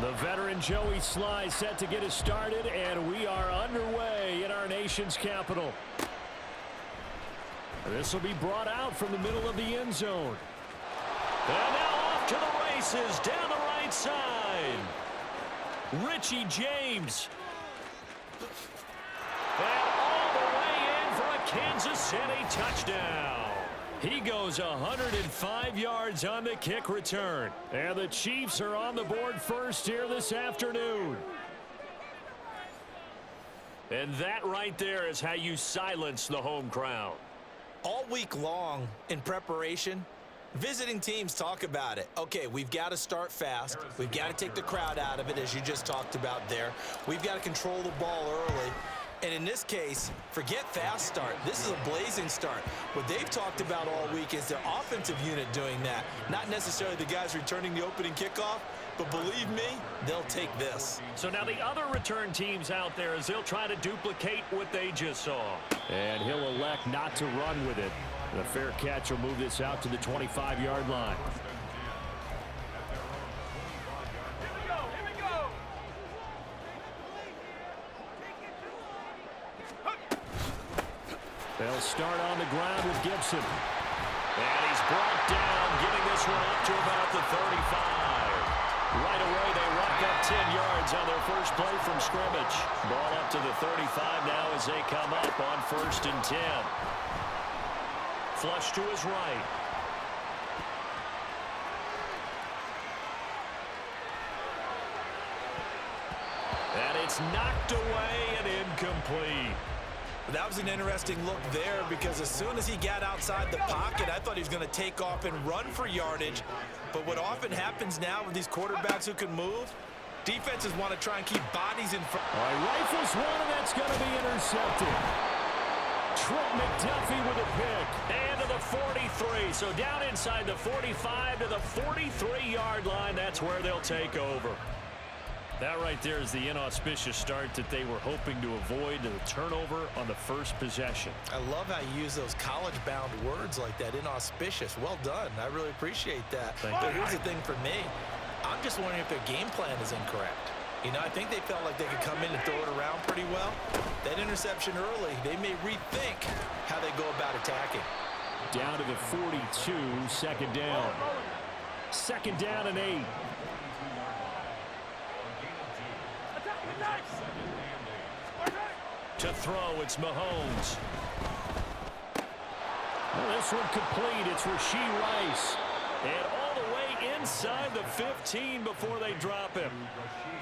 The veteran Joey Sly set to get us started, and we are underway in our nation's capital. This will be brought out from the middle of the end zone. And now off to the races down the right side. Richie James. And all the way in for a Kansas City touchdown. He goes 105 yards on the kick return. And the Chiefs are on the board first here this afternoon. And that right there is how you silence the home crowd. All week long in preparation, visiting teams talk about it. Okay, we've got to start fast. We've got to take the crowd out of it, as you just talked about there. We've got to control the ball early. And in this case, forget fast start. This is a blazing start. What they've talked about all week is their offensive unit doing that. Not necessarily the guys returning the opening kickoff, but believe me, they'll take this. So now the other return teams out there, as they'll try to duplicate what they just saw. And he'll elect not to run with it. The fair catch will move this out to the 25-yard line. They'll start on the ground with Gibson. And he's brought down, getting this one up to about the 35. Right away, they rack up 10 yards on their first play from scrimmage. Ball up to the 35 now as they come up on 1st and 10. Flush to his right. And it's knocked away and incomplete. That was an interesting look there because as soon as he got outside the pocket, I thought he was going to take off and run for yardage. But what often happens now with these quarterbacks who can move, defenses want to try and keep bodies in front. All right, rifles one, and that's going to be intercepted. Trent McDuffie with a pick. And to the 43. So down inside the 45 to the 43-yard line. That's where they'll take over. That right there is the inauspicious start that they were hoping to avoid, the turnover on the first possession. I love how you use those college-bound words like that, inauspicious. Well done. I really appreciate that. But here's the thing for me. I'm just wondering if their game plan is incorrect. You know, I think they felt like they could come in and throw it around pretty well. That interception early, they may rethink how they go about attacking. Down to the 42, second down. Second down and 8. To throw, it's Mahomes. Well, this one complete. It's Rashee Rice. And all the way inside the 15 before they drop him.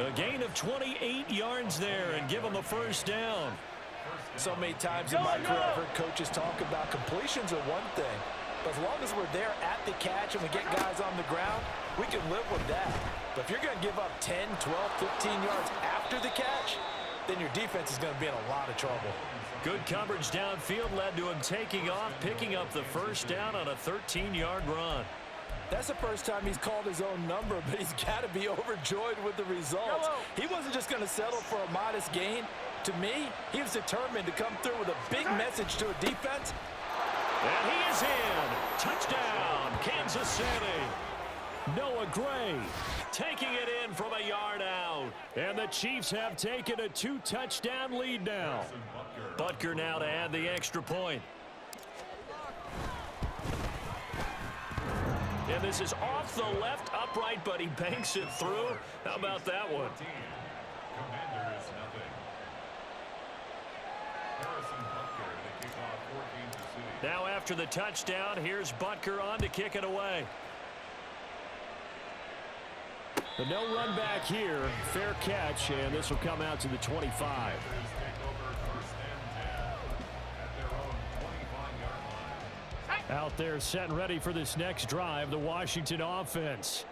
A gain of 28 yards there and give him a first down. So many times in my career, I've heard coaches talk about completions are one thing. But as long as we're there at the catch and we get guys on the ground, we can live with that. But if you're going to give up 10, 12, 15 yards after the catch, then your defense is going to be in a lot of trouble. Good coverage downfield led to him taking off, picking up the first down on a 13-yard run. That's the first time he's called his own number, but he's got to be overjoyed with the results. He wasn't just going to settle for a modest gain. To me, he was determined to come through with a big message to a defense. And he is in. Touchdown, Kansas City. Noah Gray taking it in from a yard out. And the Chiefs have taken a 2-touchdown lead now. Butker now to add the extra point. And this is off the left upright, but he banks it through. How about that one? Now after the touchdown, here's Butker on to kick it away. The no run back here, fair catch, and this will come out to the 25. Out there set and ready for this next drive, the Washington offense.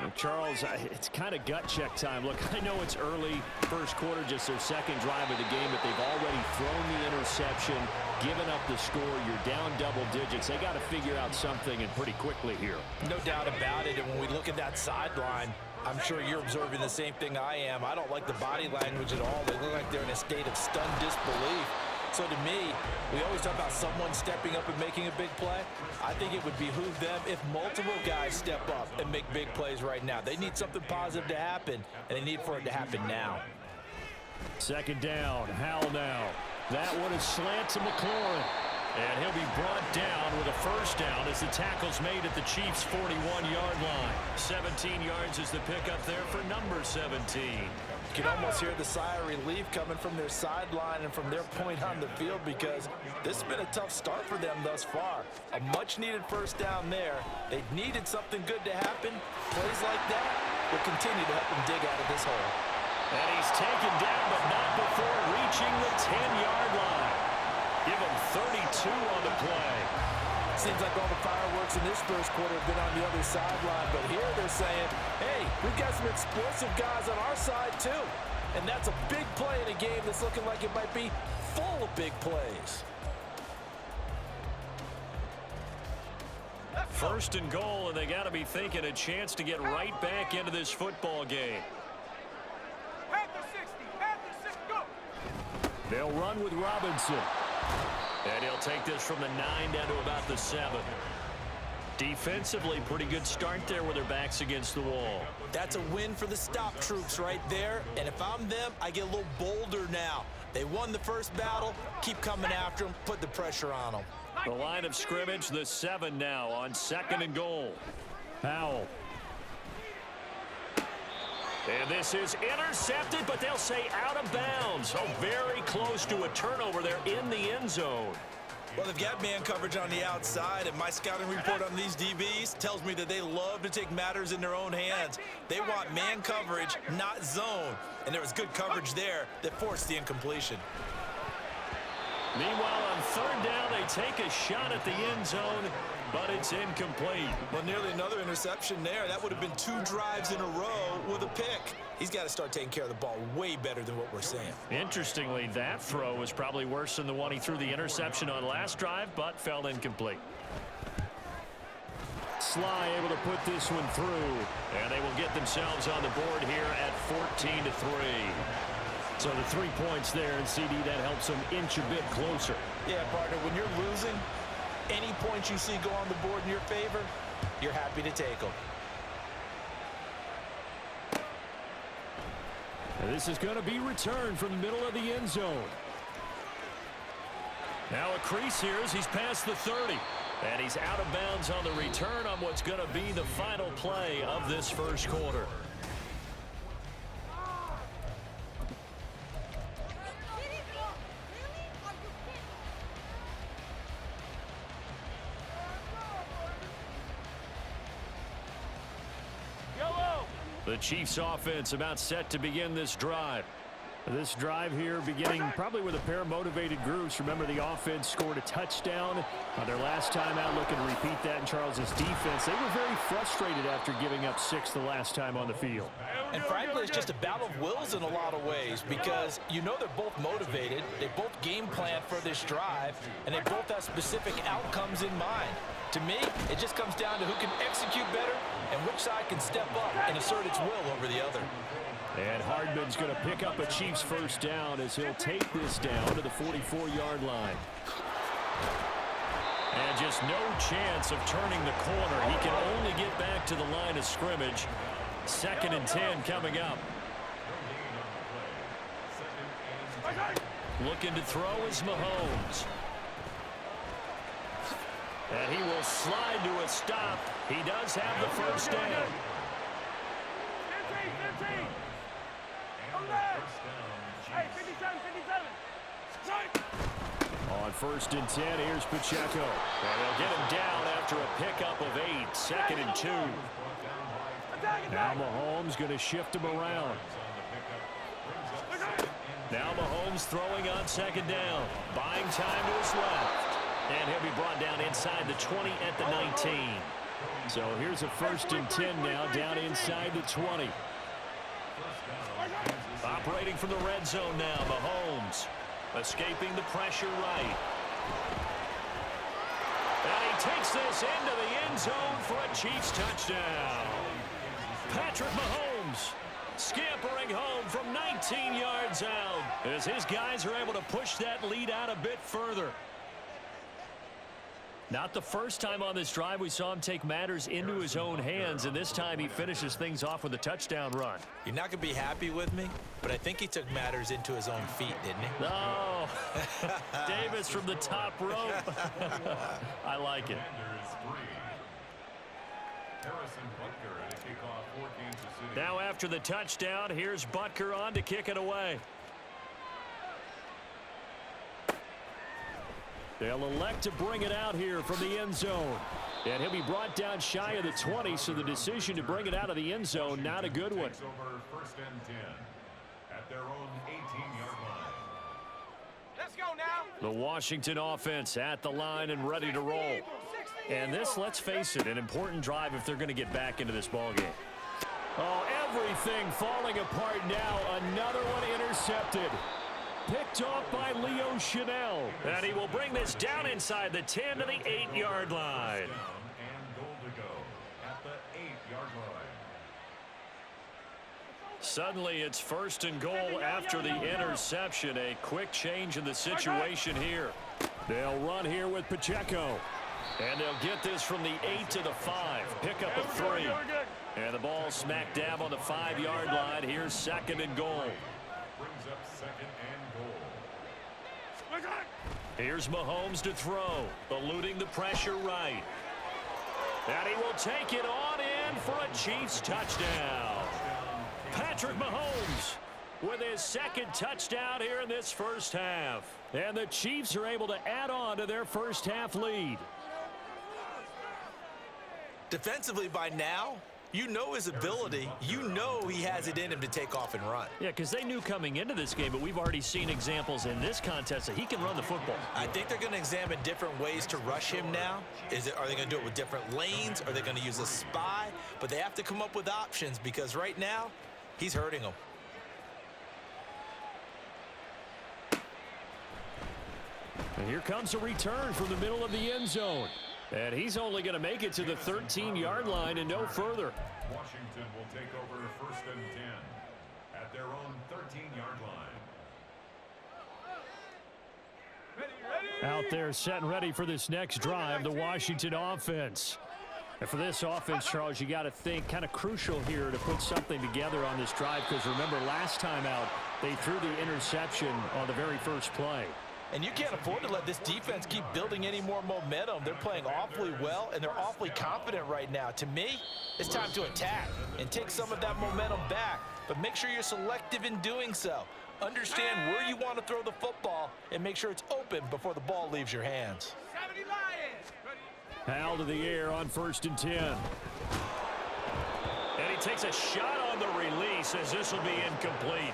And Charles, it's kind of gut check time. Look, I know it's early, first quarter, just their second drive of the game, but they've already thrown the interception, given up the score. You're down double digits. They got to figure out something, and pretty quickly here. No doubt about it, and when we look at that sideline, I'm sure you're observing the same thing I am. I don't like the body language at all. They look like they're in a state of stunned disbelief. So to me, we always talk about someone stepping up and making a big play. I think it would behoove them if multiple guys step up and make big plays right now. They need something positive to happen, and they need for it to happen now. Second down, Howell now. That one is slant to McLaurin. And he'll be brought down with a first down as the tackle's made at the Chiefs' 41-yard line. 17 yards is the pickup there for number 17. You can almost hear the sigh of relief coming from their sideline and from their point on the field, because this has been a tough start for them thus far. A much-needed first down there. They needed something good to happen. Plays like that will continue to help them dig out of this hole. And he's taken down, but not before reaching the 10-yard line. Give him 32 on the play. Seems like all the fireworks in this first quarter have been on the other sideline, but here they're saying, hey, we've got some explosive guys on our side too. And that's a big play in a game that's looking like it might be full of big plays. First and goal, and they got to be thinking a chance to get right back into this football game. They'll run with Robinson. And he'll take this from the 9 down to about the 7. Defensively, pretty good start there with their backs against the wall. That's a win for the stop troops right there. And if I'm them, I get a little bolder now. They won the first battle. Keep coming after them. Put the pressure on them. The line of scrimmage, the 7 now on second and goal. Howell. And this is intercepted, but they'll say out of bounds. So very close to a turnover there in the end zone. Well, they've got man coverage on the outside, and my scouting report on these DBs tells me that they love to take matters in their own hands. They want man coverage, not zone. And there was good coverage there that forced the incompletion. Meanwhile, on third down, they take a shot at the end zone, but it's incomplete. Well, nearly another interception there. That would have been 2 drives in a row with a pick. He's got to start taking care of the ball way better than what we're seeing. Interestingly, that throw was probably worse than the one he threw the interception on last drive, but fell incomplete. Sly able to put this one through, and they will get themselves on the board here at 14-3. So the 3 points there, and CD, that helps them inch a bit closer. Yeah, partner, when you're losing, any points you see go on the board in your favor, you're happy to take them. And this is going to be returned from the middle of the end zone. Now a crease here as he's past the 30. And he's out of bounds on the return on what's going to be the final play of this first quarter. The Chiefs offense about set to begin this drive. This drive here beginning probably with a pair of motivated groups. Remember, the offense scored a touchdown on their last time out, looking to repeat that in Charles's defense. They were very frustrated after giving up 6 the last time on the field. And frankly, it's just a battle of wills in a lot of ways, because you know they're both motivated, they both game plan for this drive, and they both have specific outcomes in mind. To me, it just comes down to who can execute better and which side can step up and assert its will over the other. And Hardman's going to pick up a Chiefs first down as he'll take this down to the 44-yard line. And just no chance of turning the corner. He can only get back to the line of scrimmage. 2nd and 10 coming up. Looking to throw is Mahomes. And he will slide to a stop. He does have the first down. On 1st and 10, here's Pacheco. And they'll get him down after a pickup of 8. 2nd and 2. Now Mahomes going to shift him around. Now Mahomes throwing on 2nd down. Buying time to his left. And he'll be brought down inside the 20 at the 19. So here's a 1st and 10 now, down inside the 20. Operating from the red zone now, Mahomes. Escaping the pressure right. And he takes this into the end zone for a Chiefs touchdown. Patrick Mahomes. Scampering home from 19 yards out as his guys are able to push that lead out a bit further. Not the first time on this drive we saw him take matters into his own hands, and this time he finishes things off with a touchdown run. You're not going to be happy with me, but I think he took matters into his own feet, didn't he? No. Davis from the top rope. I like it. Now after the touchdown, here's Butker on to kick it away. They'll elect to bring it out here from the end zone. And he'll be brought down shy of the 20, so the decision to bring it out of the end zone, not a good one. First and 10 at their own 18-yard line. Let's go now. The Washington offense at the line and ready to roll. And this, let's face it, an important drive if they're going to get back into this ballgame. Oh, everything falling apart now. Another one intercepted. Picked off by Leo Chanel. And he will bring this down inside the 10 to the 8-yard line. And goal to go at the 8-yard line. Suddenly it's first and goal after the interception. A quick change in the situation here. They'll run here with Pacheco. And they'll get this from the 8 to the 5. Pick up a 3. And the ball smack dab on the 5-yard line. Here's second and goal. Brings up second and goal. Here's Mahomes to throw. Eluding the pressure right. And he will take it on in for a Chiefs touchdown. Patrick Mahomes with his second touchdown here in this first half. And the Chiefs are able to add on to their first half lead. Defensively by now, you know his ability. You know he has it in him to take off and run. Yeah, because they knew coming into this game, but we've already seen examples in this contest that he can run the football. I think they're going to examine different ways to rush him now. Are they going to do it with different lanes? Are they going to use a spy? But they have to come up with options because right now, he's hurting them. And here comes a return from the middle of the end zone. And he's only going to make it to the 13-yard line and no further. Washington will take over first and 10 at their own 13-yard line. Out there set and ready for this next drive, the Washington offense. And for this offense, Charles, you got to think kind of crucial here to put something together on this drive because remember last time out, they threw the interception on the very first play. And you can't afford to let this defense keep building any more momentum. They're playing awfully well, and they're awfully confident right now. To me, it's time to attack and take some of that momentum back. But make sure you're selective in doing so. Understand where you want to throw the football and make sure it's open before the ball leaves your hands. Hal to the air on first and 10. And he takes a shot on the release as this will be incomplete.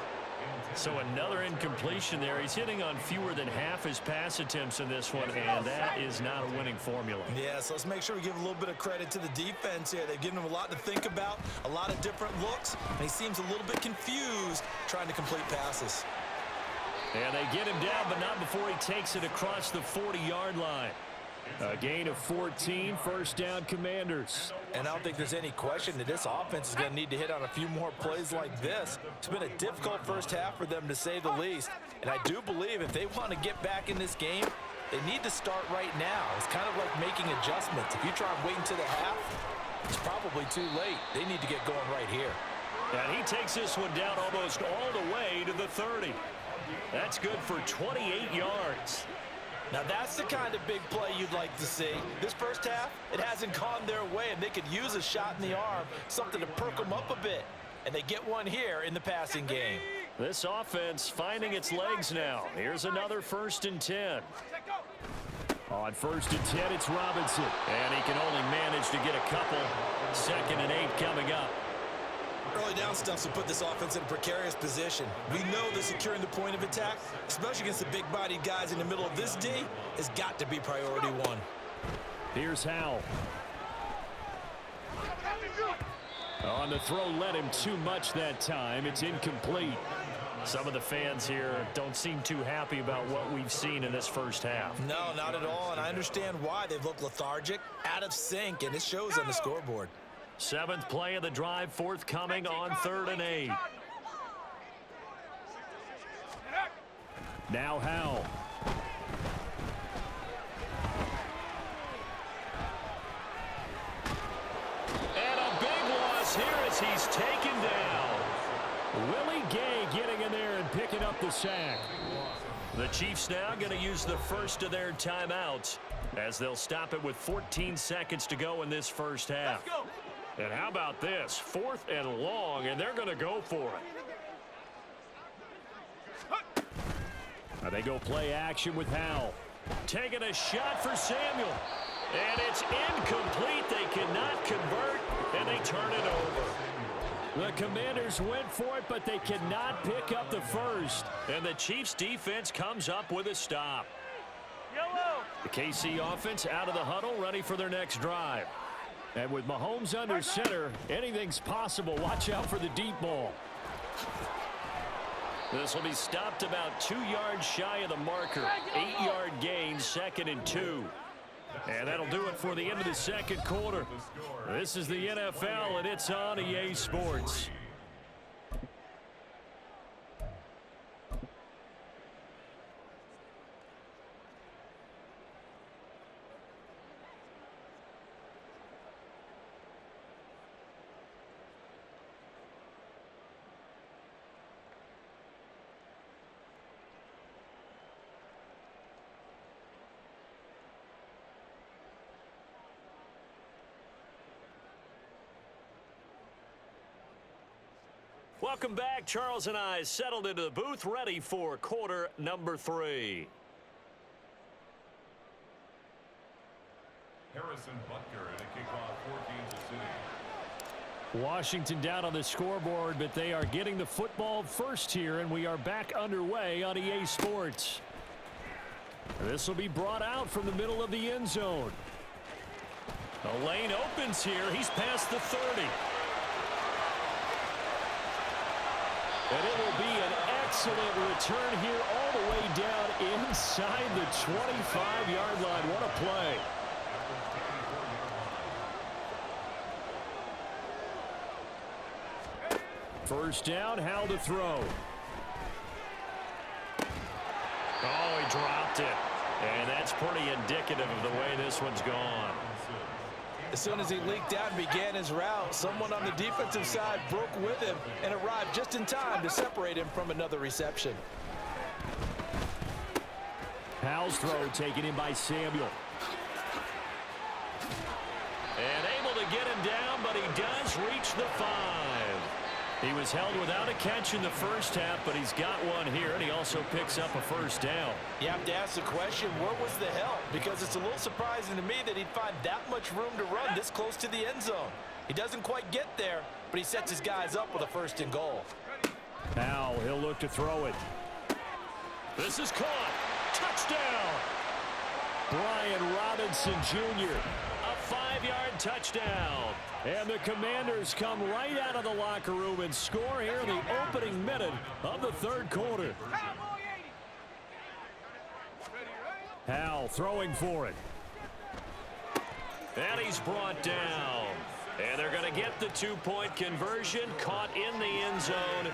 So another incompletion there. He's hitting on fewer than half his pass attempts in this one, and that is not a winning formula. Yes, let's make sure we give a little bit of credit to the defense here. They've given him a lot to think about, a lot of different looks, and he seems a little bit confused trying to complete passes. And they get him down, but not before he takes it across the 40-yard line. A gain of 14, first down Commanders. And I don't think there's any question that this offense is going to need to hit on a few more plays like this. It's been a difficult first half for them, to say the least. And I do believe if they want to get back in this game, they need to start right now. It's kind of like making adjustments. If you try and wait until the half, it's probably too late. They need to get going right here. And he takes this one down almost all the way to the 30. That's good for 28 yards. Now that's the kind of big play you'd like to see. This first half, it hasn't gone their way, and they could use a shot in the arm, something to perk them up a bit. And they get one here in the passing game. This offense finding its legs now. Here's another first and 10. On first and 10, it's Robinson. And he can only manage to get a couple. Second and 8 coming up. Early down stuffs will put this offense in a precarious position. We know that securing the point of attack, especially against the big-bodied guys in the middle of this D, has got to be priority one. Here's Howell. On the throw, led him too much that time. It's incomplete. Some of the fans here don't seem too happy about what we've seen in this first half. No, not at all, and I understand why. They've looked lethargic, out of sync, and it shows on the scoreboard. Seventh play of the drive, forthcoming on 3rd and 8. Now Howell. And a big loss here as he's taken down. Willie Gay getting in there and picking up the sack. The Chiefs now going to use the first of their timeouts as they'll stop it with 14 seconds to go in this first half. And how about this? 4th and long, and they're going to go for it. Now they go play action with Howell. Taking a shot for Samuel. And it's incomplete. They cannot convert, and they turn it over. The Commanders went for it, but they cannot pick up the first. And the Chiefs defense comes up with a stop. The KC offense out of the huddle, ready for their next drive. And with Mahomes under center, anything's possible. Watch out for the deep ball. This will be stopped about 2 yards shy of the marker. 8-yard gain, 2nd and 2. And that'll do it for the end of the second quarter. This is the NFL, and it's on EA Sports. Welcome back. Charles and I settled into the booth, ready for quarter number 3. Harrison Butker at a kickoff for Kansas City. Washington down on the scoreboard, but they are getting the football first here, and we are back underway on EA Sports. This will be brought out from the middle of the end zone. The lane opens here. He's past the 30. And it will be an excellent return here all the way down inside the 25-yard line. What a play. First down, Howell to throw. Oh, he dropped it. And that's pretty indicative of the way this one's gone. As soon as he leaked out and began his route, someone on the defensive side broke with him and arrived just in time to separate him from another reception. Howell's throw taken in by Samuel. And able to get him down, but he does reach the 5. He was held without a catch in the first half, but he's got one here, and he also picks up a first down. You have to ask the question, where was the help? Because it's a little surprising to me that he'd find that much room to run this close to the end zone. He doesn't quite get there, but he sets his guys up with a 1st and goal. Now he'll look to throw it. This is caught. Touchdown! Brian Robinson Jr. A 5-yard touchdown. And the Commanders come right out of the locker room and score here in the opening minute of the 3rd quarter. Howell throwing for it. And he's brought down. And they're going to get the 2-point conversion, caught in the end zone.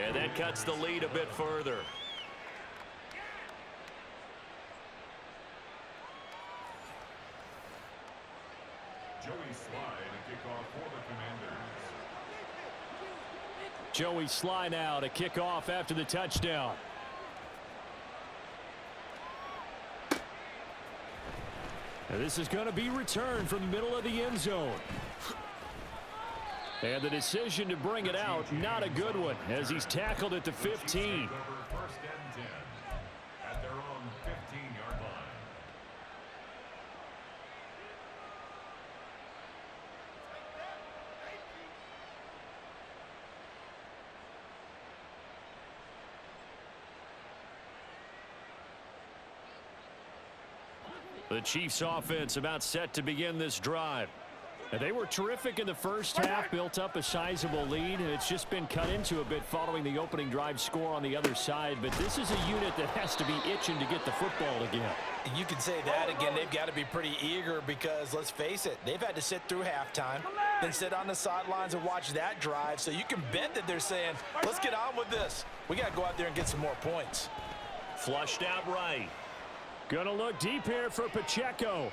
And that cuts the lead a bit further. Joey Slye to kick off for the Commanders. Joey Slye now to kick off after the touchdown. And this is going to be returned from the middle of the end zone. And the decision to bring it out, not a good one, as he's tackled at the 15. 1st and 10 at their own 15-yard line. The Chiefs offense about set to begin this drive. And they were terrific in the first half, built up a sizable lead, and it's just been cut into a bit following the opening drive score on the other side. But this is a unit that has to be itching to get the football again. You can say that again. They've got to be pretty eager because, let's face it, they've had to sit through halftime, then sit on the sidelines and watch that drive. So you can bet that they're saying, let's get on with this. We got to go out there and get some more points. Flushed out right. Gonna look deep here for Pacheco.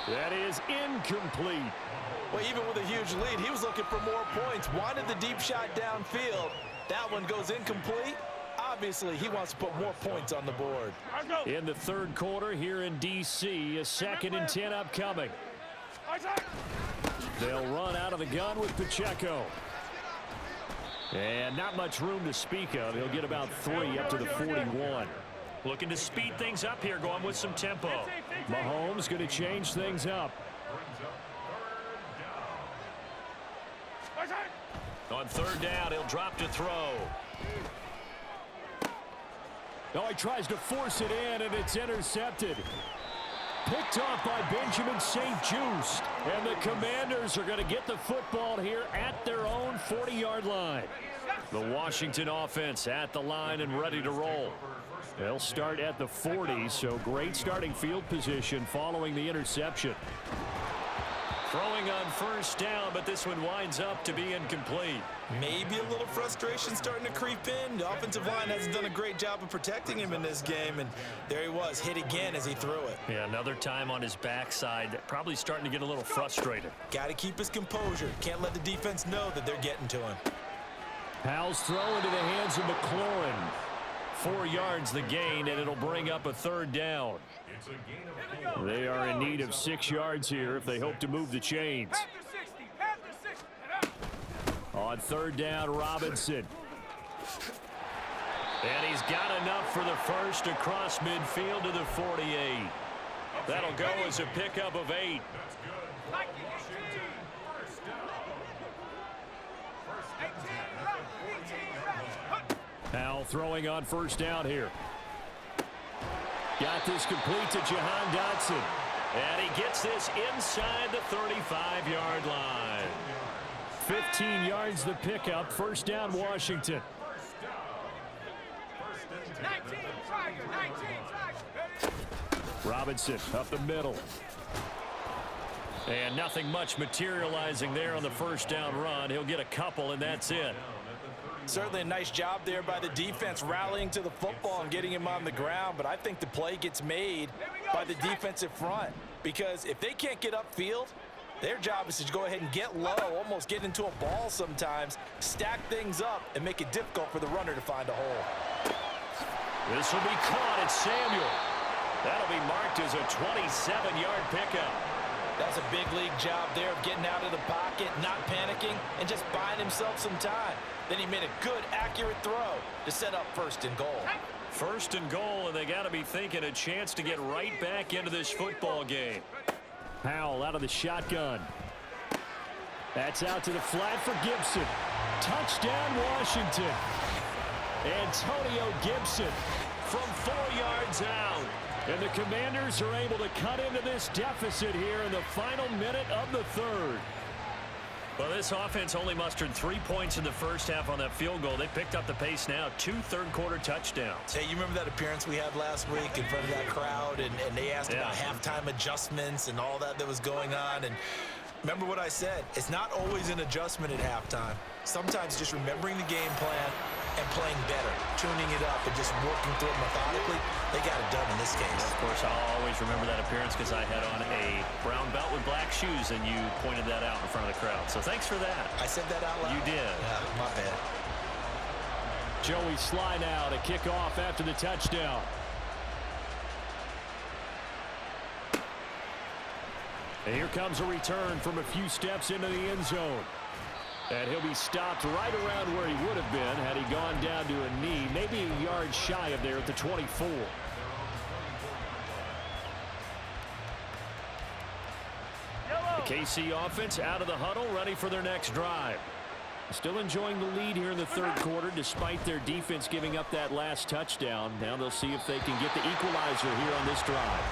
That is incomplete. Well, even with a huge lead, he was looking for more points. Wanted the deep shot downfield. That one goes incomplete. Obviously, he wants to put more points on the board. In the third quarter here in D.C., a 2nd and 10 upcoming. They'll run out of the gun with Pacheco. And not much room to speak of. He'll get about 3 up to the 41. Looking to speed things up here, going with some tempo. Mahomes going to change things up. On 3rd down, he'll drop to throw. Oh, he tries to force it in, and it's intercepted. Picked off by Benjamin St-Juste. And the Commanders are going to get the football here at their own 40-yard line. The Washington offense at the line and ready to roll. They'll start at the 40, so great starting field position following the interception. Throwing on 1st down, but this one winds up to be incomplete. Maybe a little frustration starting to creep in. The offensive line hasn't done a great job of protecting him in this game, and there he was, hit again as he threw it. Yeah, another time on his backside, probably starting to get a little frustrated. Got to keep his composure. Can't let the defense know that they're getting to him. Powell's throw into the hands of McLaurin. 4 yards the gain, and it'll bring up a 3rd down. They are in need of 6 yards here if they hope to move the chains. On 3rd down, Robinson. And he's got enough for the first across midfield to the 48. That'll go as a pickup of 8. Powell throwing on 1st down here. Got this complete to Jahan Dotson. And he gets this inside the 35-yard line. 15 yards the pickup. 1st down, Washington. 19, Tiger, 19, Tiger. Robinson up the middle. And nothing much materializing there on the 1st down run. He'll get a couple, and that's it. Certainly a nice job there by the defense rallying to the football and getting him on the ground, but I think the play gets made by the defensive front because if they can't get upfield, their job is to go ahead and get low, almost get into a ball sometimes, stack things up, and make it difficult for the runner to find a hole. This will be caught at Samuel. That'll be marked as a 27-yard pickup. That's a big league job there of getting out of the pocket, not panicking, and just buying himself some time. Then he made a good, accurate throw to set up 1st and goal. 1st and goal, and they got to be thinking a chance to get right back into this football game. Powell out of the shotgun. That's out to the flat for Gibson. Touchdown, Washington. Antonio Gibson from 4 yards out. And the Commanders are able to cut into this deficit here in the final minute of the 3rd. Well, this offense only mustered 3 points in the 1st half on that field goal. They picked up the pace now. 2 third-quarter touchdowns. Hey, you remember that appearance we had last week in front of that crowd, and they asked about halftime adjustments and all that was going on. And remember what I said. It's not always an adjustment at halftime. Sometimes just remembering the game plan and playing better, tuning it up, and just working through it methodically. They got it done in this case. Of course, I'll always remember that appearance because I had on a brown belt with black shoes, and you pointed that out in front of the crowd. So thanks for that. I said that out loud? You did. Yeah, my bad. Joey Sly now to kick off after the touchdown. And here comes a return from a few steps into the end zone. And he'll be stopped right around where he would have been had he gone down to a knee, maybe a yard shy of there at the 24. The KC offense out of the huddle, ready for their next drive. Still enjoying the lead here in the 3rd quarter despite their defense giving up that last touchdown. Now they'll see if they can get the equalizer here on this drive.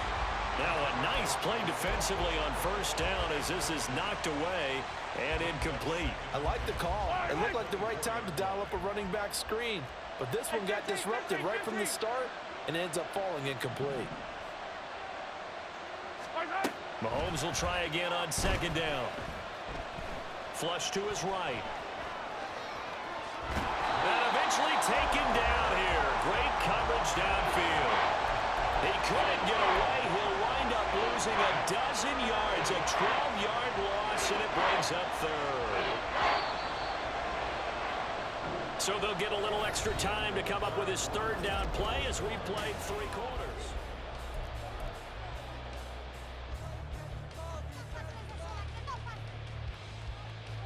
Now a nice play defensively on 1st down as this is knocked away and incomplete. I like the call. It looked like the right time to dial up a running back screen. But this one got disrupted right from the start and ends up falling incomplete. Mahomes will try again on 2nd down. Flush to his right. And eventually taken down here. great coverage downfield. He couldn't get away. He'll wind up losing a dozen yards, a 12-yard loss, and it brings up third. So they'll get a little extra time to come up with his third down play as we played 3 quarters.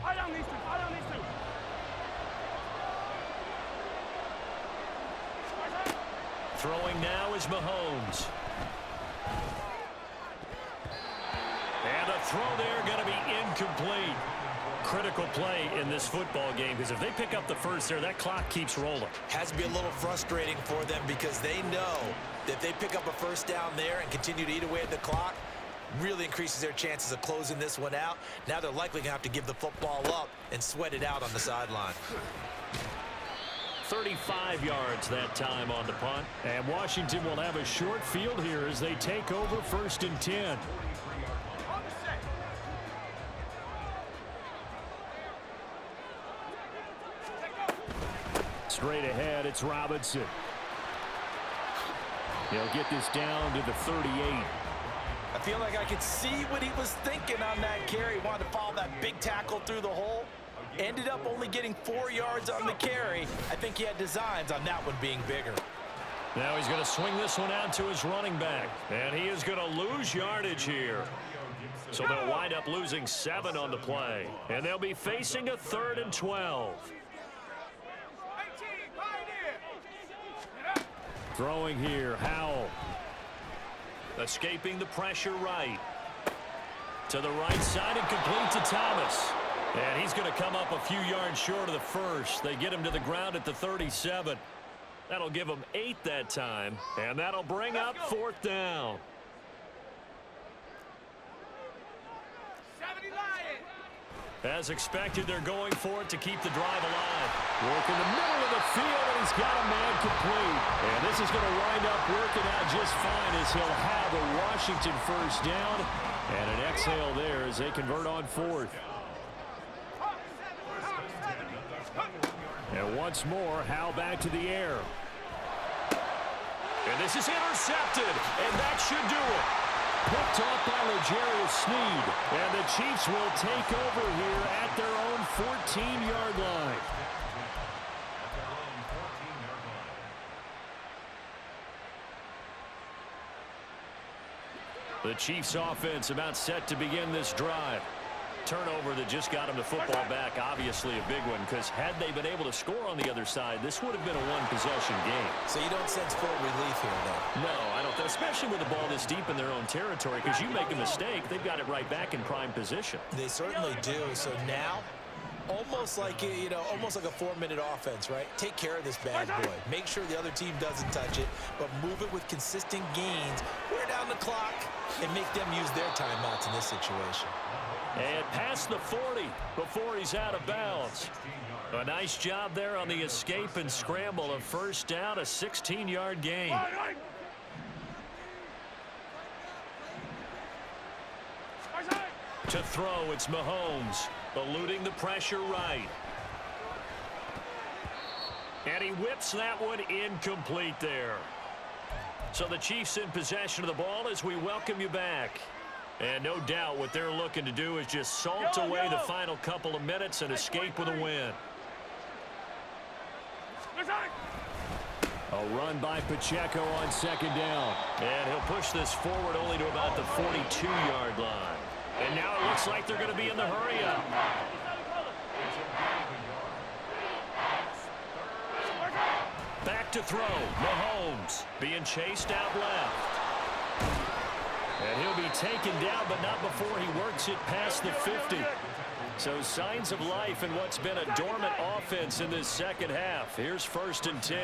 Fight on these two. Fight on these two. Throwing now is Mahomes. And a throw there going to be incomplete. Critical play in this football game because if they pick up the first there, that clock keeps rolling. Has to be a little frustrating for them because they know that if they pick up a first down there and continue to eat away at the clock, really increases their chances of closing this one out. Now they're likely going to have to give the football up and sweat it out on the sideline. 35 yards that time on the punt. And Washington will have a short field here as they take over 1st and 10. Straight ahead, it's Robinson. He'll get this down to the 38. I feel like I could see what he was thinking on that carry. He wanted to follow that big tackle through the hole. Ended up only getting 4 yards on the carry. I think he had designs on that one being bigger. Now he's going to swing this one out to his running back. And he is going to lose yardage here. So they'll wind up losing 7 on the play. And they'll be facing a 3rd and 12. Throwing here, Howell. Escaping the pressure right. To the right side and complete to Thomas. And he's going to come up a few yards short of the first. They get him to the ground at the 37. That'll give him 8 that time. And that'll bring up 4th down. As expected, they're going for it to keep the drive alive. Work in the middle of the field, and he's got a man complete. And this is going to wind up working out just fine as he'll have a Washington first down. And an exhale there as they convert on 4th. And once more, Howell back to the air. And this is intercepted, and that should do it. Picked off by L'Jarius Sneed. And the Chiefs will take over here at their own 14-yard line. The Chiefs offense about set to begin this drive. Turnover that just got him the football back, obviously a big one, because had they been able to score on the other side, this would have been a one-possession game. So you don't sense full relief here, though? No, I don't, especially with the ball this deep in their own territory, because you make a mistake, they've got it right back in prime position. They certainly do. So now, almost like almost like a 4-minute offense, right? Take care of this bad boy. Make sure the other team doesn't touch it, but move it with consistent gains. Wear down the clock and make them use their timeouts in this situation. And past the 40 before he's out of bounds. A nice job there on the escape and scramble. A first down, a 16-yard gain. To throw, it's Mahomes, eluding the pressure right. And he whips that one incomplete there. So the Chiefs in possession of the ball as we welcome you back. And no doubt what they're looking to do is just salt away the final couple of minutes and escape with a win. A run by Pacheco on 2nd down. And he'll push this forward only to about the 42-yard line. And now it looks like they're going to be in the hurry-up. Back to throw. Mahomes being chased out left. And he'll be taken down, but not before he works it past the 50. So signs of life in what's been a dormant offense in this second half. Here's 1st and 10.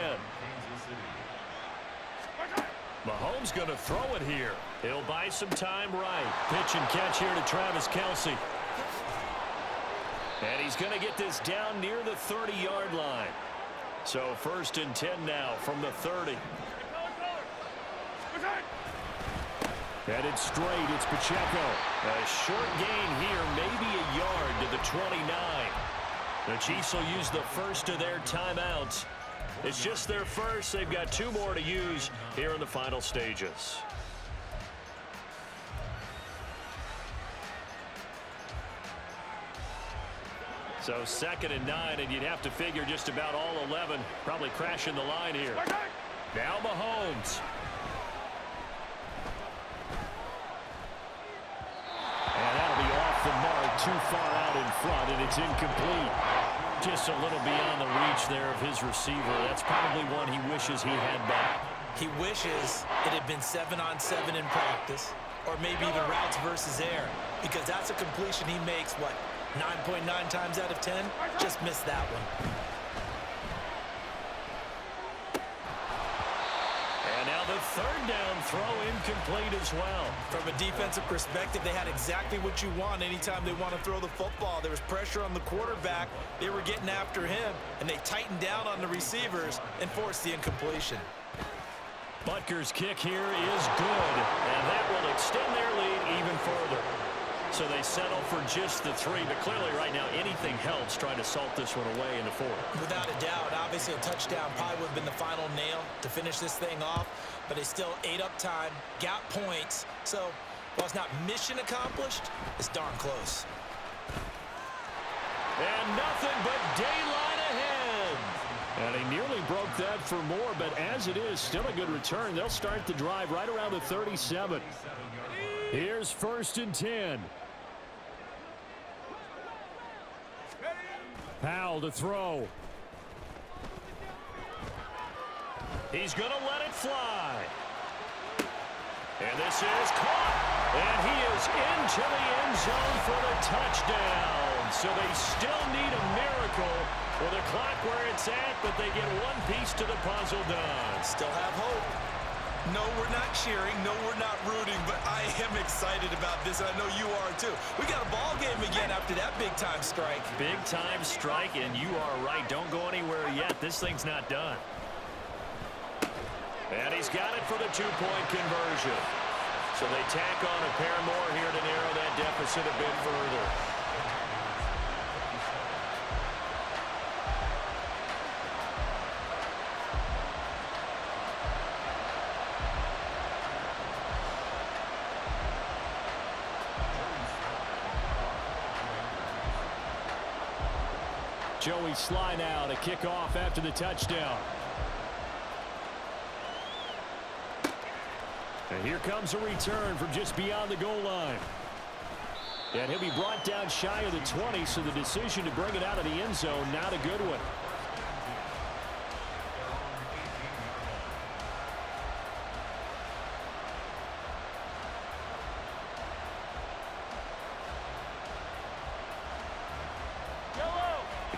Mahomes going to throw it here. He'll buy some time right. Pitch and catch here to Travis Kelce. And he's going to get this down near the 30-yard line. So 1st and 10 now from the 30. Headed straight, it's Pacheco. A short gain here, maybe a yard to the 29. The Chiefs will use the first of their timeouts. It's just their first. They've got 2 more to use here in the final stages. So 2nd and 9, and you'd have to figure just about all 11 probably crashing the line here. Now Mahomes. And that'll be off the mark, too far out in front, and it's incomplete. Just a little beyond the reach there of his receiver. That's probably one he wishes he had back. He wishes it had been 7-on-7 in practice, or maybe even routes versus air, because that's a completion he makes, what, 9.9 times out of 10? Just missed that one. And now the 3rd down throw incomplete as well. From a defensive perspective, they had exactly what you want anytime they want to throw the football. There was pressure on the quarterback. They were getting after him, and they tightened down on the receivers and forced the incompletion. Butker's kick here is good, and that will extend their lead even further. So they settle for just the 3, but clearly right now anything helps trying to salt this one away in the 4th. Without a doubt, obviously a touchdown probably would have been the final nail to finish this thing off, but they still ate up time, got points, so while it's not mission accomplished, it's darn close. And nothing but daylight ahead. And he nearly broke that for more, but as it is, still a good return. They'll start the drive right around the 37. Here's 1st and 10. Powell to throw. He's going to let it fly. And this is caught. And he is into the end zone for the touchdown. So they still need a miracle with the clock where it's at, but they get one piece to the puzzle done. Still have hope. No, we're not cheering. No, we're not rooting, but I am excited about this, and I know you are too. We got a ball game again after that big-time strike. Big-time strike, and you are right. Don't go anywhere yet. This thing's not done. And he's got it for the 2-point conversion. So they tack on a pair more here to narrow that deficit a bit further. Joey Sly now to kick off after the touchdown. And here comes a return from just beyond the goal line. And he'll be brought down shy of the 20, so the decision to bring it out of the end zone, not a good one.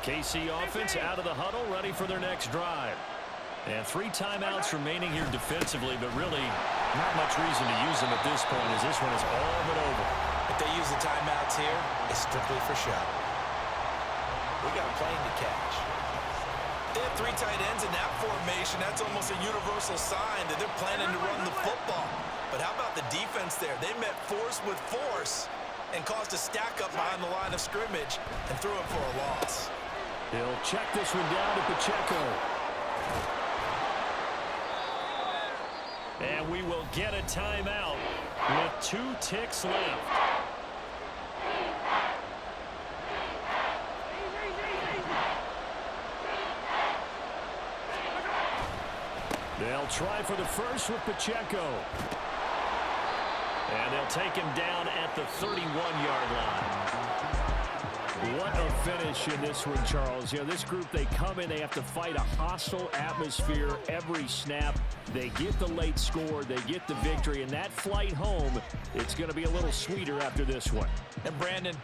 KC offense out of the huddle, ready for their next drive. And 3 timeouts remaining here defensively, but really not much reason to use them at this point as this one is all but over. If they use the timeouts here, it's strictly for show. We got a plane to catch. They have 3 tight ends in that formation. That's almost a universal sign that they're planning to run the football. But how about the defense there? They met force with force and caused a stack up behind the line of scrimmage and threw it for a loss. He'll check this one down to Pacheco. And we will get a timeout with 2 ticks left. They'll try for the first with Pacheco. And they'll take him down at the 31-yard line. What a finish in this one, Charles. You know, this group, they come in, they have to fight a hostile atmosphere every snap. They get the late score, they get the victory, and that flight home, it's going to be a little sweeter after this one. And Brandon,